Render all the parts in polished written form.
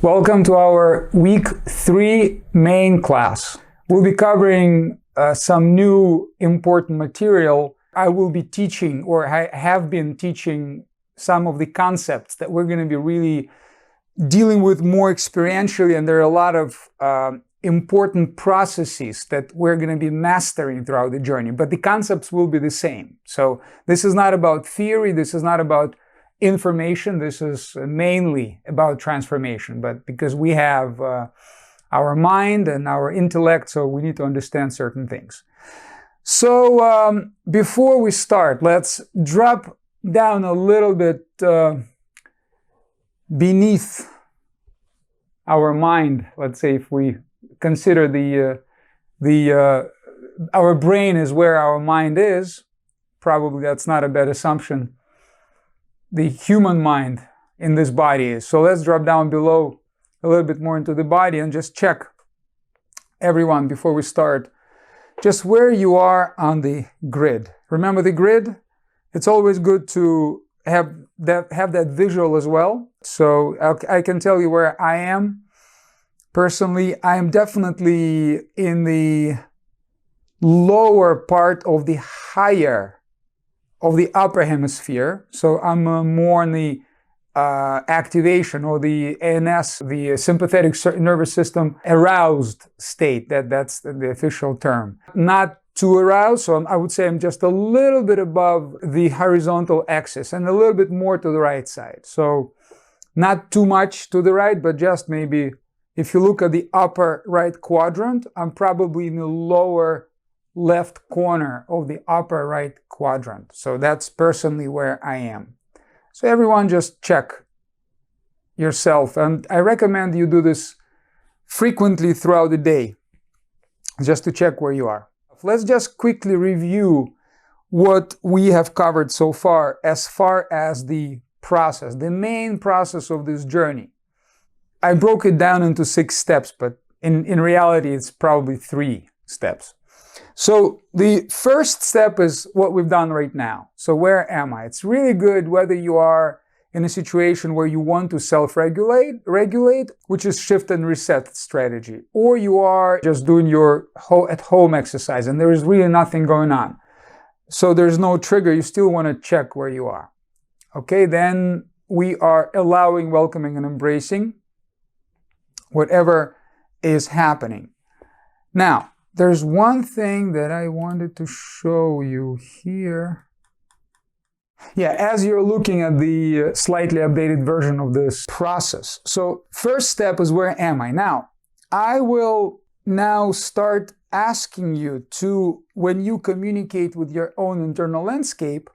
Welcome to our week 3 main class. We'll be covering some new important material. I will be teaching, or I have been teaching, some of the concepts that we're going to be really dealing with more experientially, and there are a lot of important processes that we're going to be mastering throughout the journey, but the concepts will be the same. So this is not about theory, this is not about information, this is mainly about transformation, but because we have our mind and our intellect, so we need to understand certain things. So before we start, let's drop down a little bit beneath our mind. Let's say if we consider our brain is where our mind is, probably that's not a bad assumption. The human mind in this body is. So let's drop down below a little bit more into the body and just check, everyone, before we start, just where you are on the grid. Remember the grid? It's always good to have that visual as well. So I can tell you where I am. Personally, I am definitely in the lower part of the upper hemisphere. So I'm more in the activation, or the ANS, the sympathetic nervous system aroused state. That's the official term. Not too aroused, so I would say I'm just a little bit above the horizontal axis and a little bit more to the right side. So not too much to the right, but just maybe, if you look at the upper right quadrant, I'm probably in the lower left corner of the upper right quadrant. So that's personally where I am. So everyone just check yourself. And I recommend you do this frequently throughout the day, just to check where you are. Let's just quickly review what we have covered so far as the process, the main process of this journey. I broke it down into 6 steps, but in reality, it's probably 3 steps. So the first step is what we've done right now. So where am I? It's really good whether you are in a situation where you want to self-regulate, which is shift and reset strategy, or you are just doing your at-home exercise and there is really nothing going on. So there's no trigger, you still want to check where you are. Okay, then we are allowing, welcoming, and embracing whatever is happening. Now, there's one thing that I wanted to show you here. Yeah, as you're looking at the slightly updated version of this process. So first step is where am I? Now, I will now start asking you to, when you communicate with your own internal landscape,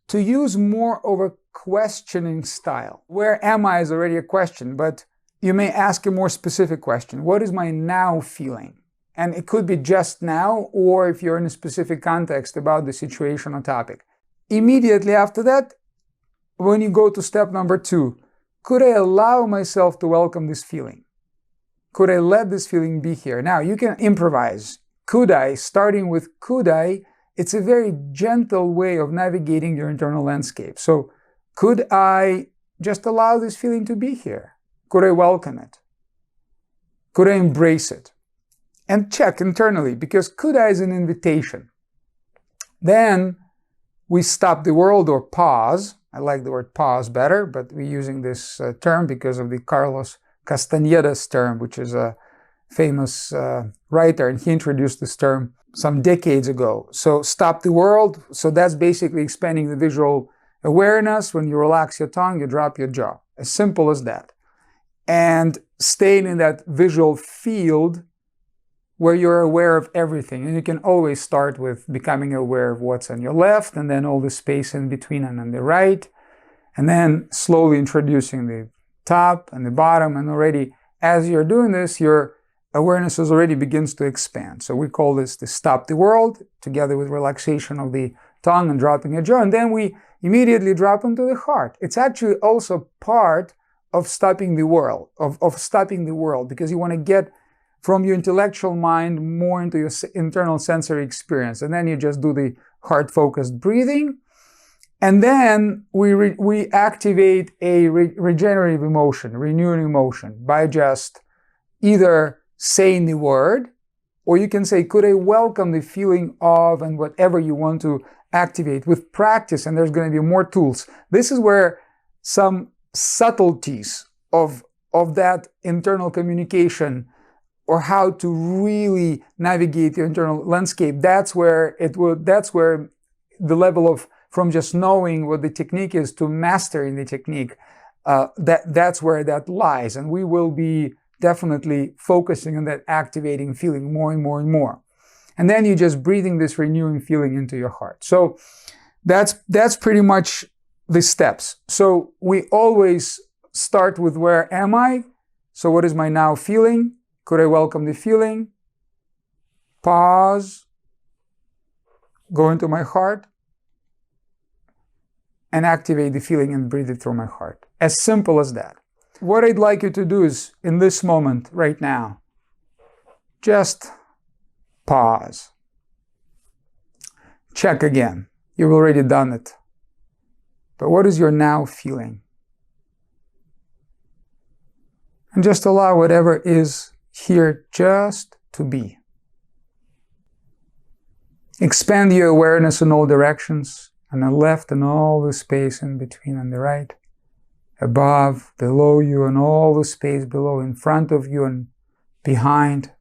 to use more of a questioning style. Where am I is already a question, but you may ask a more specific question. What is my now feeling? And it could be just now, or if you're in a specific context about the situation or topic. Immediately after that, when you go to step number 2, could I allow myself to welcome this feeling? Could I let this feeling be here? Now, you can improvise. Could I, starting with could I, it's a very gentle way of navigating your internal landscape. So, could I just allow this feeling to be here? Could I welcome it? Could I embrace it? And check internally, because could I is an invitation. Then we stop the world, or pause. I like the word pause better, but we're using this term because of the Carlos Castañeda's term, which is a famous writer, and he introduced this term some decades ago. So stop the world. So that's basically expanding the visual awareness. When you relax your tongue, you drop your jaw. As simple as that. And staying in that visual field where you're aware of everything. And you can always start with becoming aware of what's on your left, and then all the space in between and on the right, and then slowly introducing the top and the bottom. And already, as you're doing this, your awareness already begins to expand. So we call this the stop the world, together with relaxation of the tongue and dropping your jaw. And then we immediately drop into the heart. It's actually also part of stopping the world, of stopping the world, because you want to get from your intellectual mind more into your internal sensory experience. And then you just do the heart-focused breathing, And then we activate a regenerative emotion, renewing emotion, by just either saying the word, or you can say, could I welcome the feeling of, and whatever you want to activate with practice, and there's going to be more tools. This is where some subtleties of that internal communication, or how to really navigate the internal landscape, that's where the level of, from just knowing what the technique is to mastering the technique, that's where that lies. And we will be definitely focusing on that activating feeling more and more and more. And then you're just breathing this renewing feeling into your heart. So that's pretty much the steps. So we always start with, where am I? So what is my now feeling? Could I welcome the feeling? Pause. Go into my heart and activate the feeling and breathe it through my heart. As simple as that. What I'd like you to do is, in this moment right now, just pause. Check again. You've already done it. But what is your now feeling? And just allow whatever is here just to be. Expand your awareness in all directions, on the left and all the space in between, on the right, above, below you, and all the space below, in front of you and behind.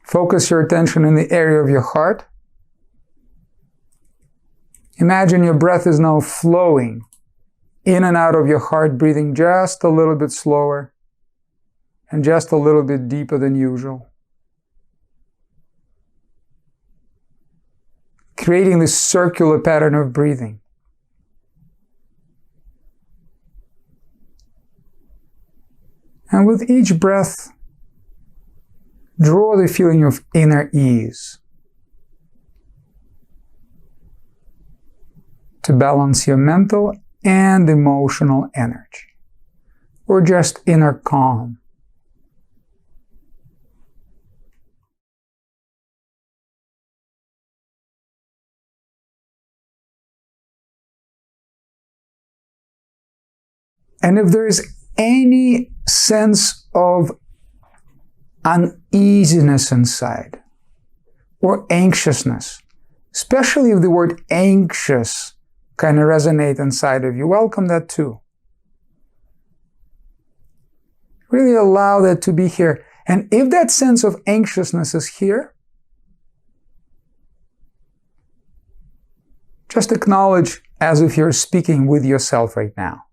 Focus your attention in the area of your heart. Imagine your breath is now flowing in and out of your heart, breathing just a little bit slower and just a little bit deeper than usual. Creating this circular pattern of breathing. And with each breath, draw the feeling of inner ease to balance your mental and emotional energy, or just inner calm. And if there is any sense of uneasiness inside, or anxiousness, especially if the word anxious kind of resonate inside of you, welcome that too. Really allow that to be here. And if that sense of anxiousness is here, just acknowledge as if you're speaking with yourself right now.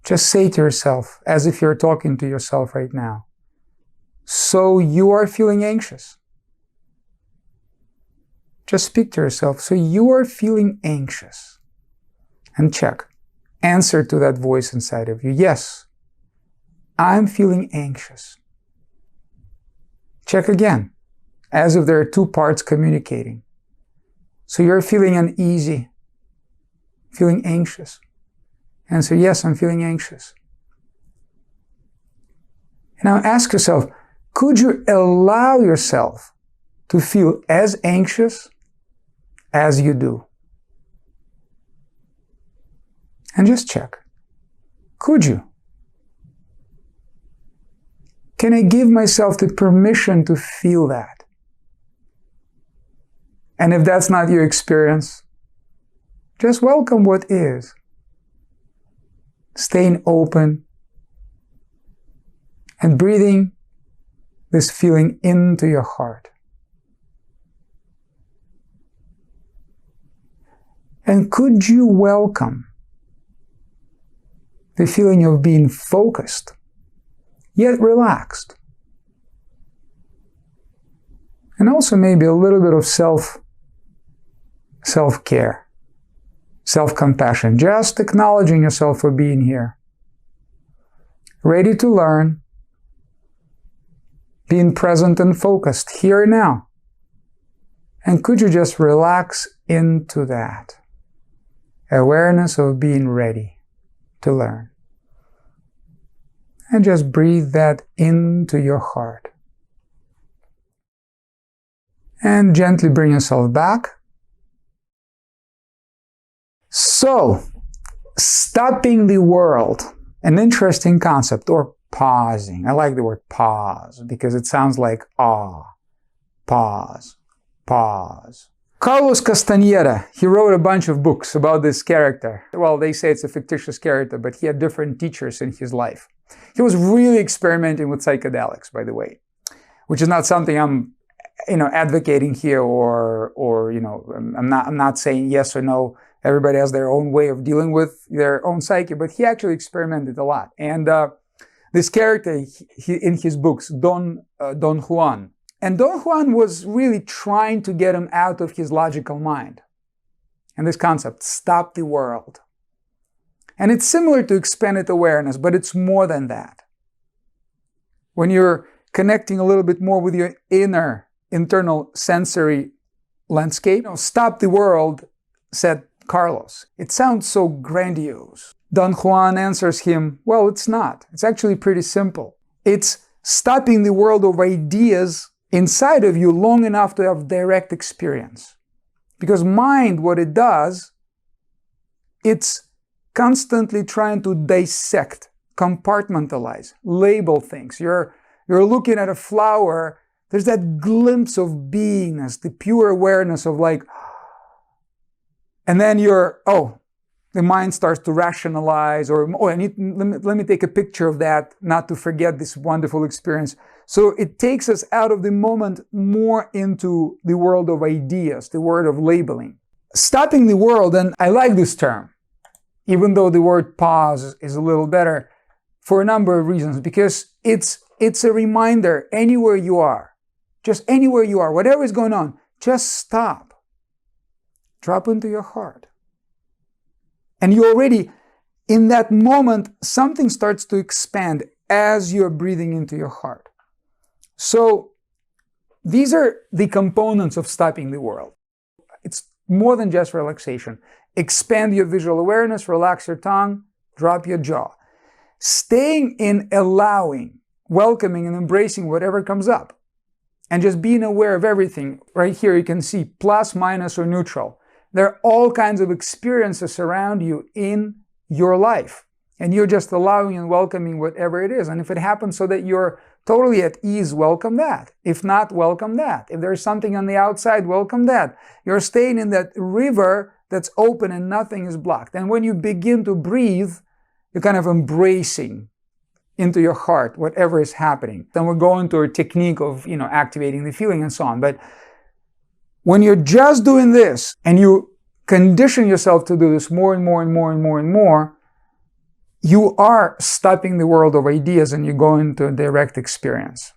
Just say to yourself, as if you're talking to yourself right now, so you are feeling anxious. Just speak to yourself, so you are feeling anxious. And check. Answer to that voice inside of you. Yes, I'm feeling anxious. Check again, as if there are two parts communicating. So you're feeling uneasy, feeling anxious. Answer, yes, I'm feeling anxious. Now ask yourself, could you allow yourself to feel as anxious as you do? And just check. Could you? Can I give myself the permission to feel that? And if that's not your experience, just welcome what is. Staying open and breathing this feeling into your heart. And could you welcome the feeling of being focused, yet relaxed? And also maybe a little bit of self-care. Self-compassion, just acknowledging yourself for being here. Ready to learn, being present and focused here and now. And could you just relax into that? Awareness of being ready to learn. And just breathe that into your heart. And gently bring yourself back. So, stopping the world, an interesting concept, or pausing. I like the word pause because it sounds like pause, pause. Carlos Castaneda, he wrote a bunch of books about this character. Well, they say it's a fictitious character, but he had different teachers in his life. He was really experimenting with psychedelics, by the way, which is not something I'm, advocating here, or I'm not saying yes or no. Everybody has their own way of dealing with their own psyche, but he actually experimented a lot. And this character, in his books, Don Juan, and Don Juan was really trying to get him out of his logical mind. And this concept, stop the world. And it's similar to expanded awareness, but it's more than that. When you're connecting a little bit more with your internal sensory landscape, stop the world, said Carlos. It sounds so grandiose. Don Juan answers him, well, it's not. It's actually pretty simple. It's stopping the world of ideas inside of you long enough to have direct experience. Because mind, what it does, it's constantly trying to dissect, compartmentalize, label things. You're looking at a flower, there's that glimpse of beingness, the pure awareness of and then the mind starts to rationalize, or let me take a picture of that, not to forget this wonderful experience. So it takes us out of the moment more into the world of ideas, the world of labeling. Stopping the world, and I like this term, even though the word pause is a little better, for a number of reasons, because it's a reminder, anywhere you are, just anywhere you are, whatever is going on, just stop. Drop into your heart. And you already, in that moment, something starts to expand as you're breathing into your heart. So these are the components of stopping the world. It's more than just relaxation. Expand your visual awareness, relax your tongue, drop your jaw. Staying in allowing, welcoming and embracing whatever comes up. And just being aware of everything. Right here you can see plus, minus, or neutral. There are all kinds of experiences around you in your life. And you're just allowing and welcoming whatever it is. And if it happens so that you're totally at ease, welcome that. If not, welcome that. If there's something on the outside, welcome that. You're staying in that river that's open and nothing is blocked. And when you begin to breathe, you're kind of embracing into your heart whatever is happening. Then we'll go into a technique of, activating the feeling and so on. But when you're just doing this and you condition yourself to do this more and more and more and more and more, you are stopping the world of ideas and you go into a direct experience.